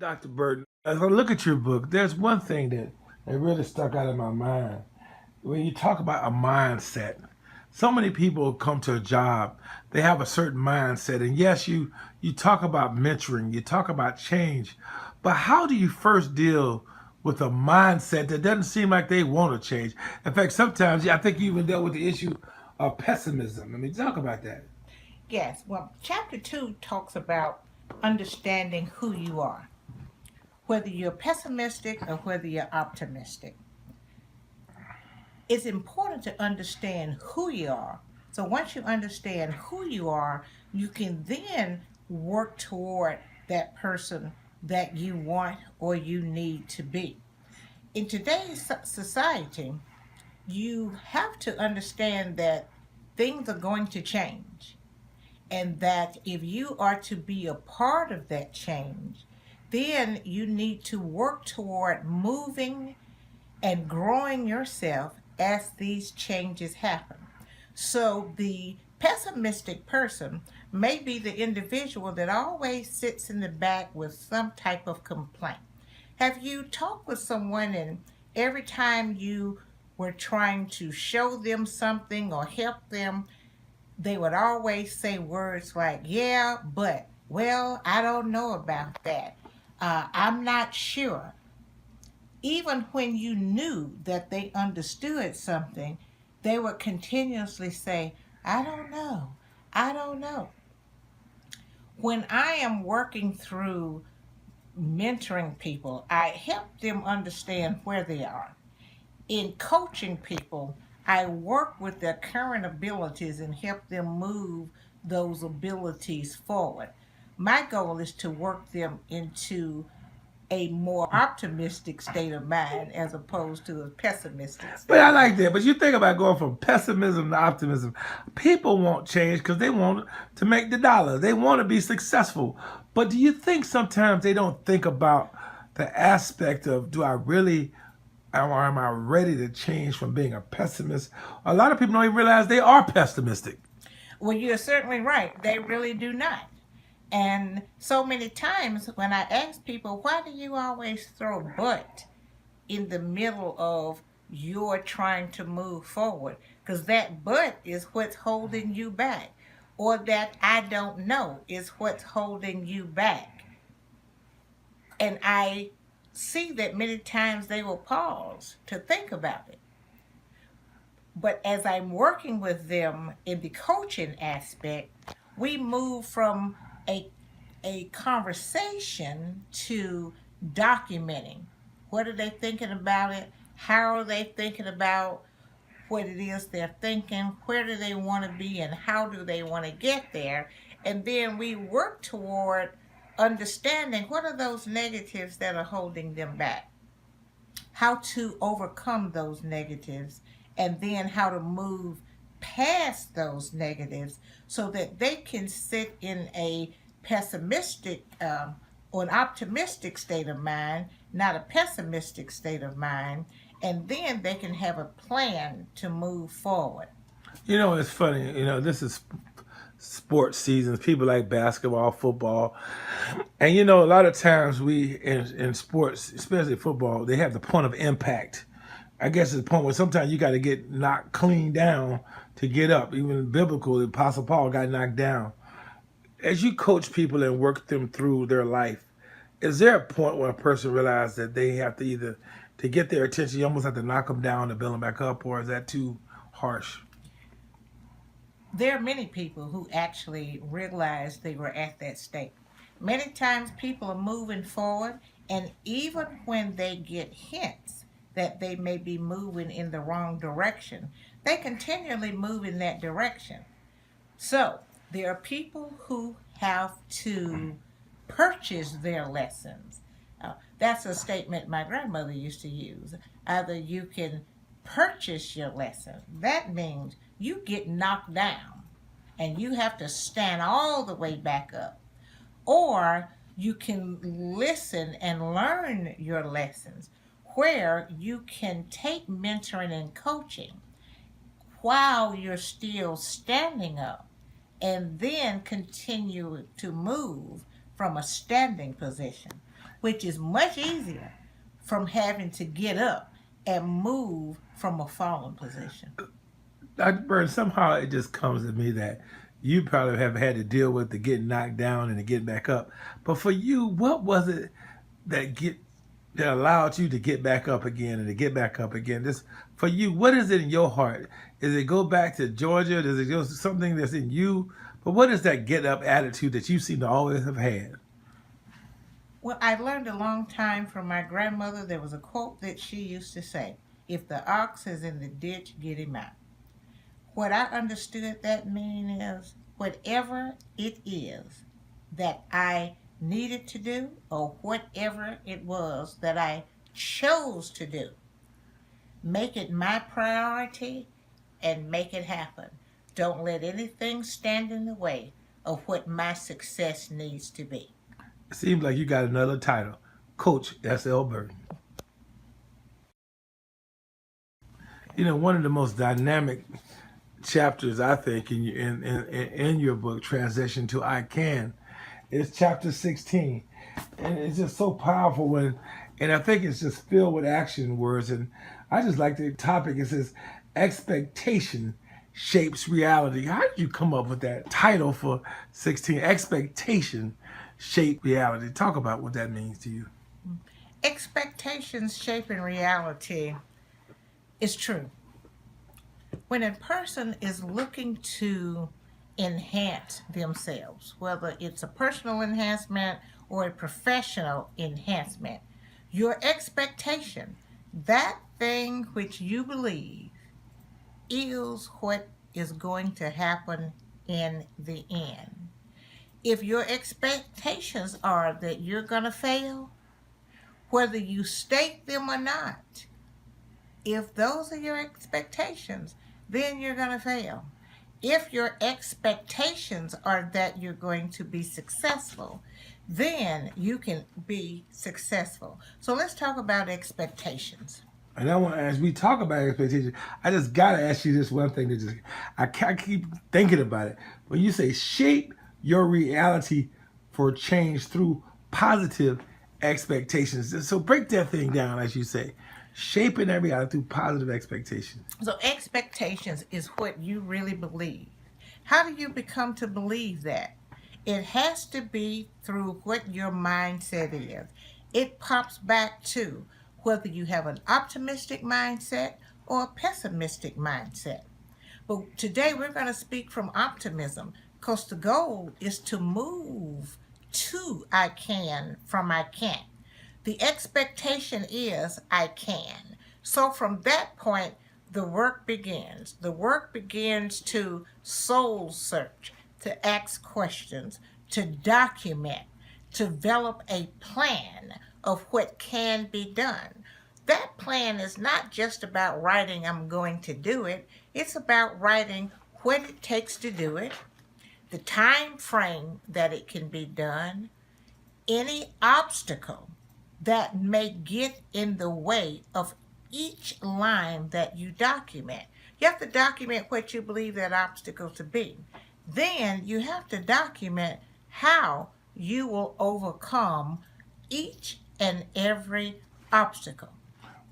Dr. Burton, as I look at your book, there's one thing that really stuck out in my mind. When you talk about a mindset, so many people come to a job, they have a certain mindset. And yes, you talk about mentoring, you talk about change, but how do you first deal with a mindset that doesn't seem like they want to change? In fact, sometimes I think you even dealt with the issue of pessimism. I mean, talk about that. Yes, well, chapter 2 talks about understanding who you are, whether you're pessimistic or whether you're optimistic. It's important to understand who you are. So once you understand who you are, you can then work toward that person that you want or you need to be. In today's society, you have to understand that things are going to change, and that if you are to be a part of that change, then you need to work toward moving and growing yourself as these changes happen. So the pessimistic person may be the individual that always sits in the back with some type of complaint. Have you talked with someone and every time you were trying to show them something or help them, they would always say words like, yeah, but, well, I don't know about that. I'm not sure. Even when you knew that they understood something, they would continuously say, I don't know. I don't know. When I am working through mentoring people, I help them understand where they are. In coaching people, I work with their current abilities and help them move those abilities forward. My goal is to work them into a more optimistic state of mind as opposed to a pessimistic But state I of like mind. that. But you think about going from pessimism to optimism. People won't change because they want to make the dollar. They want to be successful. But do you think sometimes they don't think about the aspect of, do I really, or am I ready to change from being a pessimist? A lot of people don't even realize they are pessimistic. Well, you're certainly right. They really do not. And so many times when I ask people, why do you always throw but in the middle of you're trying to move forward? Because that but is what's holding you back. Or that I don't know is what's holding you back. And I see that many times they will pause to think about it. But as I'm working with them in the coaching aspect, we move from a conversation to documenting. What are they thinking about it? How are they thinking about what it is they're thinking? Where do they want to be and how do they want to get there? And then we work toward understanding what are those negatives that are holding them back, how to overcome those negatives, and then how to move past those negatives so that they can sit in a pessimistic or an optimistic state of mind, not a pessimistic state of mind, and then they can have a plan to move forward. You know, it's funny. You know, this is sports seasons. People like basketball, football. And you know, a lot of times in sports, especially football, they have the point of impact. I guess it's the point where sometimes you got to get knocked clean down to get up. Even biblical, the Apostle Paul got knocked down. As you coach people and work them through their life, is there a point where a person realizes that they have to either to get their attention, you almost have to knock them down to build them back up, or is that too harsh? There are many people who actually realized they were at that state. Many times people are moving forward, and even when they get hints that they may be moving in the wrong direction, they continually move in that direction. So there are people who have to purchase their lessons. That's a statement my grandmother used to use. Either you can purchase your lesson, that means you get knocked down and you have to stand all the way back up, or you can listen and learn your lessons where you can take mentoring and coaching while you're still standing up and then continue to move from a standing position. which is much easier from having to get up and move from a fallen position. Dr. Burton, somehow it just comes to me that you probably have had to deal with the getting knocked down and the getting back up. But for you, what was it that get that allowed you to get back up again and to get back up again? This for you, what is it in your heart? Is it go back to Georgia? Does it go something that's in you? But what is that get up attitude that you seem to always have had? Well, I learned a long time from my grandmother. There was a quote that she used to say, "If the ox is in the ditch, get him out." What I understood that mean is whatever it is that I needed to do or whatever it was that I chose to do, make it my priority and make it happen. Don't let anything stand in the way of what my success needs to be. It seems like you got another title, Coach SL Burton. You know, one of the most dynamic chapters I think in your book, Transition to I Can, is chapter 16, and it's just so powerful and I think it's just filled with action words, and I just like the topic. It says expectation shapes reality. How did you come up with that title for 16? Expectation shape reality. Talk about what that means to you. Expectations shaping reality is true. When a person is looking to enhance themselves, whether it's a personal enhancement or a professional enhancement, your expectation, that thing which you believe, is what is going to happen in the end. If your expectations are that you're going to fail, whether you state them or not, if those are your expectations, then you're going to fail. If your expectations are that you're going to be successful, then you can be successful. So let's talk about expectations. And I want, as we talk about expectations, I just gotta ask you this one thing that just I keep thinking about it. When you say shape your reality for change through positive expectations, so break that thing down, as you say, shaping that reality through positive expectations. So expectations is what you really believe. How do you become to believe that? It has to be through what your mindset is. It pops back to whether you have an optimistic mindset or a pessimistic mindset. But today we're going to speak from optimism because the goal is to move to I can from I can't. The expectation is I can. So from that point, the work begins. The work begins to soul search, to ask questions, to document, to develop a plan of what can be done. That plan is not just about writing, I'm going to do it. It's about writing what it takes to do it, the time frame that it can be done, any obstacle that may get in the way of each line that you document. You have to document what you believe that obstacle to be. Then you have to document how you will overcome each and every obstacle.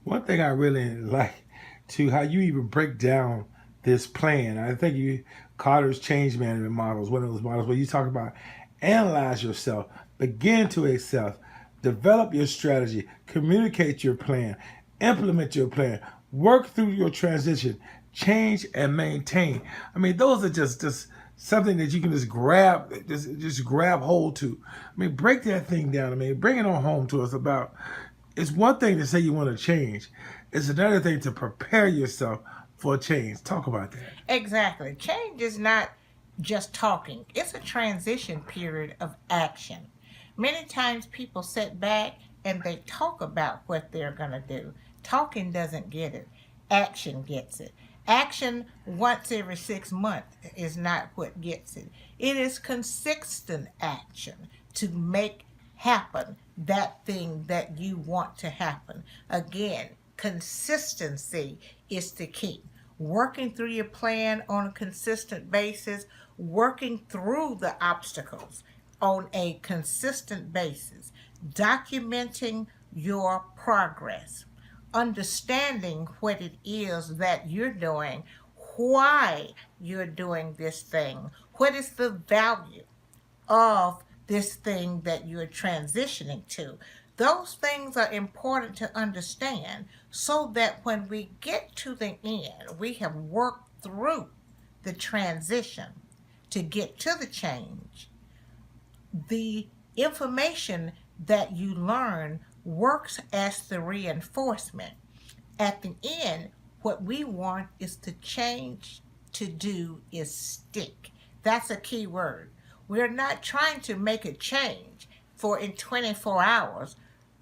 One thing I really like to how you even break down this plan. I think you Carter's change management models, one of those models where you talk about analyze yourself, begin to excel, develop your strategy, communicate your plan, implement your plan, work through your transition, change and maintain. I mean, those are just something that you can just grab hold to. I mean, break that thing down. I mean, bring it on home to us about. It's one thing to say you want to change. It's another thing to prepare yourself for a change. Talk about that. Exactly. Change is not just talking. It's a transition period of action. Many times people sit back and they talk about what they're going to do. Talking doesn't get it. Action gets it. Action once every 6 months is not what gets it. It is consistent action to make happen that thing that you want to happen. Again, consistency is the key. Working through your plan on a consistent basis, working through the obstacles on a consistent basis. documenting your progress, understanding what it is that you're doing, why you're doing this thing, what is the value of this thing that you're transitioning to. Those things are important to understand so that when we get to the end, we have worked through the transition to get to the change. The information that you learn works as the reinforcement. At the end, what we want is to change to do is stick. That's a key word. We're not trying to make a change for in 24 hours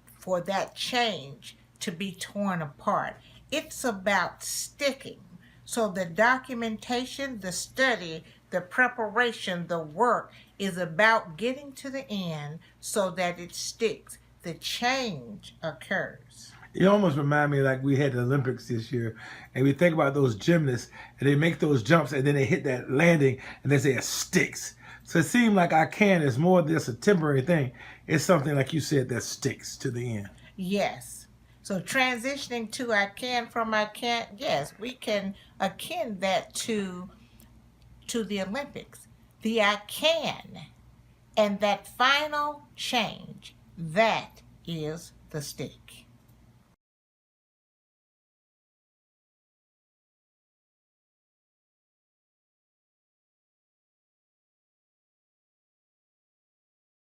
for that change to be torn apart. It's about sticking. So the documentation, the study, the preparation, the work is about getting to the end so that it sticks. The change occurs. You almost remind me like we had the Olympics this year, and we think about those gymnasts, and they make those jumps, and then they hit that landing, and they say it sticks. So it seemed like I can is more than just a temporary thing. It's something like you said that sticks to the end. Yes. So transitioning to I can from I can't, yes, we can akin that to the Olympics. The I can and that final change, that is the stick.